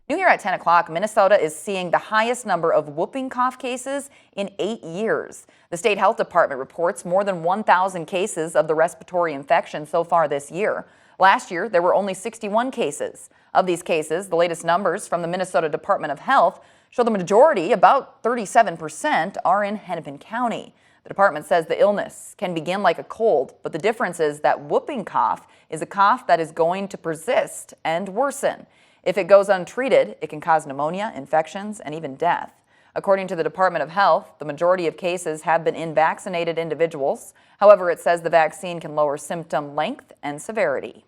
New here at 10 o'clock, Minnesota is seeing the highest number of whooping cough cases in 8 years. The state health department reports more than 1,000 cases of the respiratory infection so far this year. Last year, there were only 61 cases. Of these cases, the latest numbers from the Minnesota Department of Health show the majority, about 37%, are in Hennepin County. The department says the illness can begin like a cold, but the difference is that whooping cough is a cough that is going to persist and worsen. If it goes untreated, it can cause pneumonia, infections, and even death. According to the Department of Health, the majority of cases have been in vaccinated individuals. However, it says the vaccine can lower symptom length and severity.